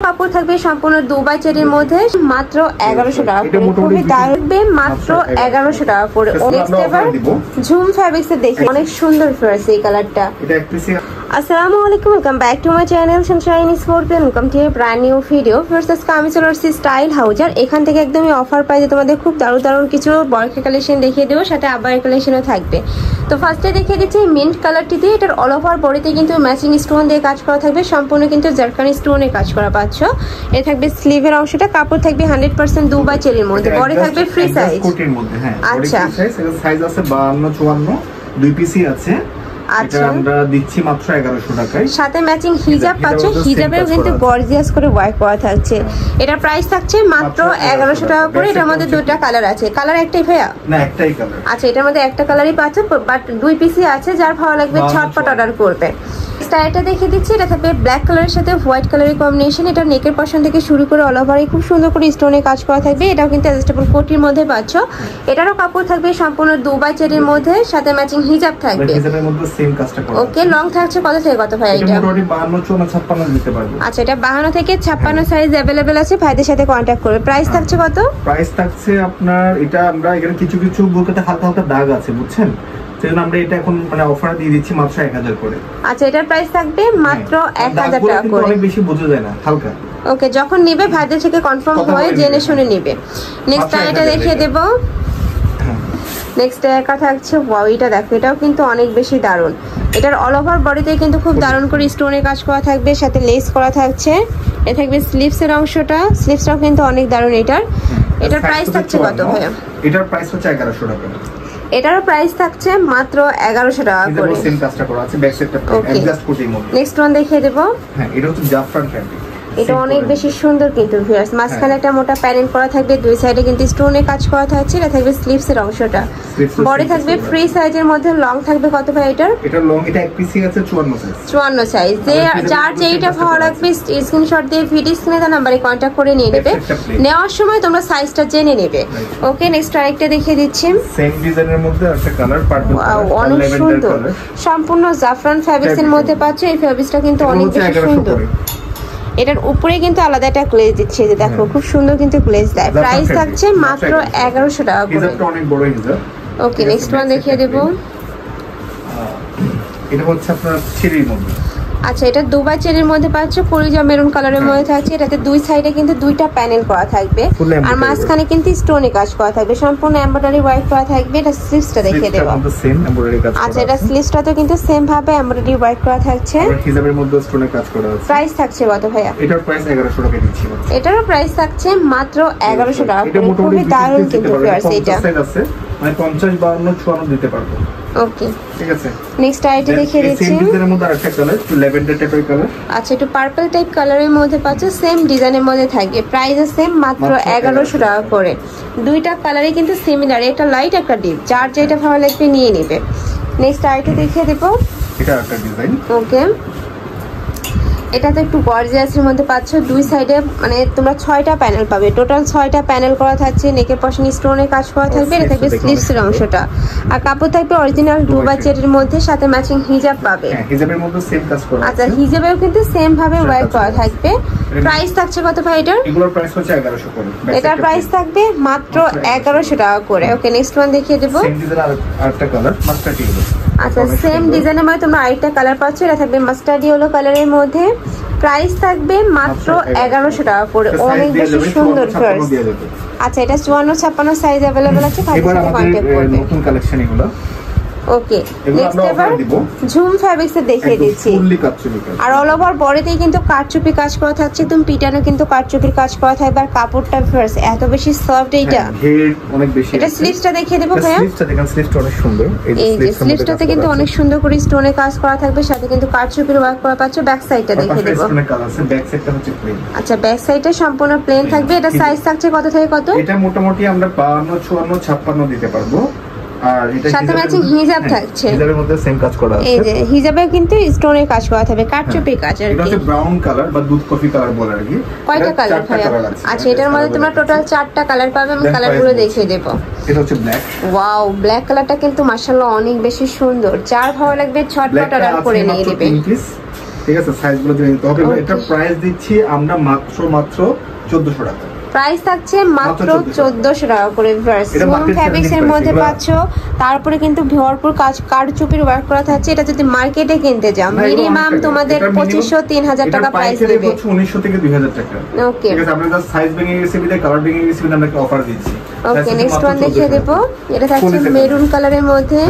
কাপড় থাকবে সম্পূর্ণ দুবাই চেরির মধ্যে মাত্র 1100 টাকা করে, খুবই দারুণ, মাত্র 1100 টাকা করে। নেক্সট এবার ঝুম ফ্যাব্রিক্স এর দেখি, অনেক সুন্দর ফ্রেশ এই কালারটা। আসসালামু আলাইকুম, welcome back to my channel Sunshine sports, welcome to A brand new video. First আজকে আমি চলে আসছি স্টাইল হাউজার। এখান থেকে একদমই অফার প্রাইসে তোমাদের খুব দারুণ কিছু বরখা কালেকশন দেখিয়ে দেবো, সাথে আবায়ের কালেকশনও থাকবে। তো ফার্স্টে দেখিয়ে দিচ্ছি মিন্ট কালারটি দিয়ে, এটার অল ওভার বডিতে কিন্তু ম্যাচিং স্টোন দিয়ে কাজ করা থাকবে, সম্পূর্ণ কিন্তু জারকানি স্টোনে কাজ করা পাচ্ছ। এ থাকবে স্লিভের অংশটা, কাপড় থাকবে 100% দুবাই চেরির মধ্যে, বডি থাকবে ফ্রি সাইজ। আচ্ছা, সাইজ আছে 52 54 দুই পিসই আছে। আচ্ছা, আমরা দিচ্ছি মাত্র 1100 টাকায়, সাথে ম্যাচিং হিজাব পাচ্ছ, হিজাবেও কিন্তু গর্জিয়াস করে ওয়ার্ক করা থাকছে। এটার প্রাইস থাকছে মাত্র 1100 টাকা করে। এটার মধ্যে দুটো কালার আছে, কালার একটাই ভাইয়া? না, একটাই কালার। আচ্ছা, এটার মধ্যে একটা কালারই পাচ্ছ, বাট দুই পিসই আছে, যার ভালো লাগবে ঝটপট অর্ডার করবে। স্টাইলটা দেখিয়ে দিচ্ছি, এটা থাকবে ব্ল্যাক কালারের সাথে হোয়াইট কালারের কম্বিনেশন। এটা নেকের পশন থেকে শুরু করে অল ওভারে খুব সুন্দর করে স্টোনে কাজ করা থাকবে। এটাও কিন্তু অ্যাডজাস্টেবল কোটির মধ্যে পাচ্ছ। এটারও কাপড় থাকবে সম্পূর্ণ দুবাই চেরির মধ্যে, সাথে ম্যাচিং হিজাব থাকবে। হিজাবের মধ্যে সেম কাজটা করা। ওকে, লং থাকছে কত থেকে কত ভাই? এটা মোটামুটি 52 54 56 দিতে পারবো। আচ্ছা, এটা 52 থেকে 56 সাইজ अवेलेबल আছে, ভাইদের সাথে কন্টাক্ট করবে। প্রাইস থাকছে কত? প্রাইস থাকছে আপনার, এটা আমরা এখানে কিছু বুকেতে হালকা দাগ আছে, বুঝছেন? সেজন্য আমরা এটা এখন মানে অফার দিয়ে দিচ্ছি মাত্র 1000 করে। আচ্ছা, এটার প্রাইস থাকবে মাত্র 1000 টাকা করে। অনেক বেশি বোঝা যায় না, হালকা। ওকে, যখন নেবে ভাইদের থেকে কনফার্ম হয়ে জেনে শুনে নেবে। নেক্সট এটা দেখিয়ে দেব। নেক্সট একা থাকছে, ওয়াও, এটা দেখো, এটাও কিন্তু অনেক বেশি দারুণ। এটার অল ওভার বডিতে কিন্তু খুব দারুণ করে স্টোনের কাজ করা থাকবে, সাথে লেস করা থাকছে। এ থাকবে স্লিভস এর অংশটা, স্লিভসটাও কিন্তু অনেক দারুণ। এটার প্রাইস থাকছে কত ভাইয়া? এটার প্রাইস হচ্ছে 1100 টাকা। এটারও প্রাইস থাকছে মাত্র 1100 টাকা করে। সেম কাজটা করা আছে, ব্যাক সাইডটা অ্যাডজাস্ট কোটির মধ্যে। নেক্সট ওয়ান দেখিয়ে দেব। হ্যাঁ, এটা হচ্ছে জাফরান ফ্যাব্রিক। এটা অনেক বেশি সুন্দর কিন্তু ভিউয়ার্স, মাঝখানে একটা মোটা প্যানেল করা থাকবে, দুই সাইডে কিন্তু স্টোনে কাজ করা থাকছে। এটা থাকবে স্লিভস এর অংশটা, বডি থাকবে ফ্রি সাইজের মধ্যে। লং থাকবে কত ভাই এটার? এটা লং, এটা এক পিসি আছে 54 সাইজ। 54 সাইজ। যার যেইটা ভালো লাগবে স্ক্রিনশট দিয়ে ভিডিও স্ক্রিনে দেওয়া নম্বরে কন্টাক্ট করে নিয়ে নেবে। নেওয়ার সময় তোমরা সাইজটা জেনে নেবে। ওকে, নেক্সট আরেকটা দেখিয়ে দিচ্ছি। সেম ডিজাইনের মধ্যে একটা কালার পার্পল, অনেক সুন্দর, সম্পূর্ণ জাফরান ফ্যাব্রিক্স এর মধ্যে পাচ্ছ। এই ফ্যাব্রিক্সটা কিন্তু অনেক বেশি সুন্দর। এটার উপরে কিন্তু আলাদা একটা গ্লেজ দিচ্ছে, যে দেখো খুব সুন্দর কিন্তু গ্লেজ দেয়। প্রাইস থাকছে মাত্র 1100 টাকা করে। হিজাবটা অনেক বড় হিজাব। ওকে, নেক্সট ওয়ান দেখিয়ে দেব। এটা হচ্ছে আপনার চেরির মধ্যে। আচ্ছা, এটা দুবাই চেরির মধ্যে পাচ্ছ, কলিজা মেরুন কালারের মধ্যে থাকছে। এটাতে দুই সাইডে কিন্তু দুইটা প্যানেল করা থাকবে, আর মাঝখানে কিন্তু স্টোনে কাজ করা থাকবে, সম্পূর্ণ এমব্রয়ডারি ওয়ার্ক করা থাকবে। এটা স্লিভসটা দেখিয়ে দেব। আচ্ছা, এটা স্লিভসটাতে কিন্তু সেম ভাবে এমব্রয়ডারি ওয়ার্ক করা থাকছে, আর হিজাবের মধ্যে স্টোনে কাজ করা আছে। প্রাইস থাকছে কত ভাইয়া? এটার প্রাইস 1100 টাকা দিচ্ছি। এটারও প্রাইস থাকছে মাত্র 1100 টাকা করে। খুবই দারুণ কিন্তু ভিউয়ার্স, এটা আছে মানে 50 52 56 দিতে পারবো। ওকে, ঠিক আছে। নেক্সট আইটেম দেখিয়ে দিচ্ছি। সেম ডিজাইনের মধ্যে আরেকটা কালার, একটু ল্যাভেন্ডার টাইপের কালার। আচ্ছা, একটু পার্পল টাইপ কালারের মধ্যে পাচ্ছ, সেম ডিজাইনের মধ্যে থাকবে। প্রাইস সেম, মাত্র 1100 টাকা করে। দুইটা কালারই কিন্তু সিমিলার, একটা লাইট একটা ডিপ, যার যেটা ভালো লাগবে নিয়ে নেবে। নেক্সট আইটেম দেখিয়ে দেব। এটা একটা ডিজাইন। ওকে, এটা তো একটু গর্জিয়াসের মধ্যে পাচ্ছ। দুই সাইডে মানে তোমরা 6টা প্যানেল পাবে, টোটাল 6টা প্যানেল করা থাকছে। নেকের পশন স্টোনে কাজ করা থাকবে। এটা থাকবে স্লিভসের অংশটা, আর কাপড় থাকবে অরিজিনাল দুবাই চেরির মধ্যে, সাথে ম্যাচিং হিজাব পাবে। হ্যাঁ, হিজাবের মধ্যে সেম কাজ করা আছে। আচ্ছা, হিজাবেও কিন্তু সেম ভাবে ওয়ার্ক করা থাকবে। প্রাইস থাকছে কত ভাই এটার? এগুলোর প্রাইস হচ্ছে 1100 করে। এটার প্রাইস থাকবে মাত্র 1100 টাকা করে। ওকে, নেক্সট ওয়ান দেখিয়ে দেব। সেম ডিজাইন আরেকটা কালার, মাস্টার্ড ইয়েলো। আচ্ছা, সেম ডিজাইনের মধ্যে তোমরা আরেকটা কালার পাচ্ছ। এটা থাকবে মাস্টার্ড ইয়েলো কালারের মধ্যে। প্রাইস থাকবে মাত্র 1100 টাকা করে। অনেক বেশি সুন্দর ফ্লাওয়ার। আচ্ছা, এটা 54 56 সাইজ अवेलेबल আছে, ভাইদের সাথে কন্টাক্ট করবে। নতুন কালেকশন এগুলো। ওকে, নেক্সট এবার ঝুম ফ্যাব্রিক্স এ দেখিয়ে দিচ্ছি। আর অল ওভার বডিতেই কিন্তু কারচুপি কাজ করা থাকছে, তুমি পিটানো কিন্তু কারচুপির কাজ করা থাকবে। আর কাপড়টা ফার্স্ট এত বেশি সফট, এইটা অনেক বেশি। এটা স্লিভসটা দেখিয়ে দেবো ভাইয়া। স্লিভসটা দেখেন, স্লিভসটা অনেক সুন্দর। এই যে স্লিভসটাতে কিন্তু অনেক সুন্দর করে স্টোনে কাজ করা থাকবে, সাথে কিন্তু কারচুপির ওয়ার্ক করা পাচ্ছ। ব্যাক সাইডটা দেখিয়ে দেবো। ব্যাক সাইডটা হচ্ছে প্লেন। আচ্ছা, ব্যাক সাইডটা সম্পূর্ণ প্লেন থাকবে। এটা সাইজ থাকছে কত থেকে কত? এটা মোটামুটি আমরা 52 54 56 দিতে পারবো। আর এটা সাথে ম্যাচিং হিজাব থাকছে, হিজাবের মধ্যে সেম কাজ করা আছে। এই যে হিজাবে কিন্তু স্টোনের কাজ করা থাকবে, কারচুপির কাজ আর কি। এটা হচ্ছে ব্রাউন কালার বা দুধ কফি কালার বলে আর কি। কয়টা কালার ভাইয়া? আচ্ছা, এটার মধ্যে তোমরা টোটাল 4টা কালার পাবে, আমি কালারগুলো দেখিয়ে দেব। এটা হচ্ছে ব্ল্যাক। ওয়াও, ব্ল্যাক কালারটা কিন্তু মাশাআল্লাহ অনেক বেশি সুন্দর। যার ভালো লাগবে ছটপট অর্ডার করে নিয়ে নেবে। ঠিক আছে, সাইজগুলো দিয়ে নিতে হবে। এটা প্রাইস দিচ্ছি আমরা মাত্র 1400 টাকা। প্রাইস থাকছে মাত্র 1400 টাকা করে ভিউয়ার্স। হোম ফ্যাব্রিক্স এর মধ্যে পাচ্ছো, তারপরে কিন্তু ভরপুর কারচুপির ওয়ার্ক করা থাকছে। এটা যদি মার্কেটে কিনতে যাও মিনিমাম তোমাদের 2500-3000 টাকা প্রাইস দিবে। 1900 থেকে 2000 টাকা। ওকে, ঠিক আছে, আমরা জাস্ট সাইজ ভেঙে গেছে বিদায় কালার ভেঙে গেছে বিদায় আমরা অফার দিচ্ছি। ওকে, নেক্সট ওয়ান দেখিয়ে দেব। এটা থাকছে মেরুন কালারের মধ্যে।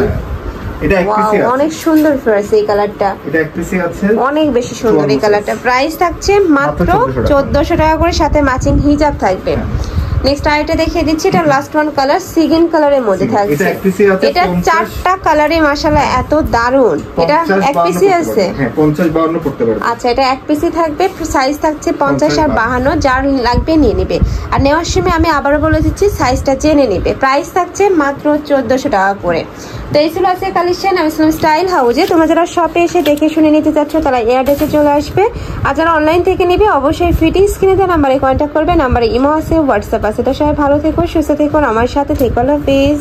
এটা এক পিসি আছে, অনেক সুন্দর ফ্রেশ এই কালারটা। এটা এক পিসি আছে, অনেক বেশি সুন্দর এই কালারটা। প্রাইস থাকছে মাত্র 1400 টাকা করে, সাথে ম্যাচিং হিজাব থাকবে। নেক্সট আইটা দেখিয়ে দিচ্ছি, এটা লাস্ট ওয়ান কালার সিগিন কালারের মধ্যে থাকছে। এটা 4টা কালারে মাশাআল্লাহ এত দারুন। এটা এক পিসি আছে, হ্যাঁ 50-52 পড়তে পারবে। আচ্ছা, এটা এক পিসি থাকবে, সাইজ থাকছে 50 আর 52, যার লাগবে নিয়ে নেবে। আর নেওয়ার সময় আমি আবারও বলে দিচ্ছি সাইজটা জেনে নেবে। প্রাইস থাকছে মাত্র 1400 টাকা করে। তো এই ছিল আছে কালেকশন ইসলাম স্টাইল হাউজে। তোমরা যারা শপে এসে দেখে শুনে নিতে চাচ্ছ তারা এয়ারডেসে চলে আসবে, আর যারা অনলাইন থেকে নিবে অবশ্যই ফিটিং স্ক্রিনে দেওয়া নাম্বারে কন্ট্যাক্ট করবে। নাম্বারে ইমো আছে, হোয়াটসঅ্যাপ আছে। তো সবাই ভালো থেকো, সুস্থ থেকো, আমার সাথে থেকো। আল্লাহ হাফেজ।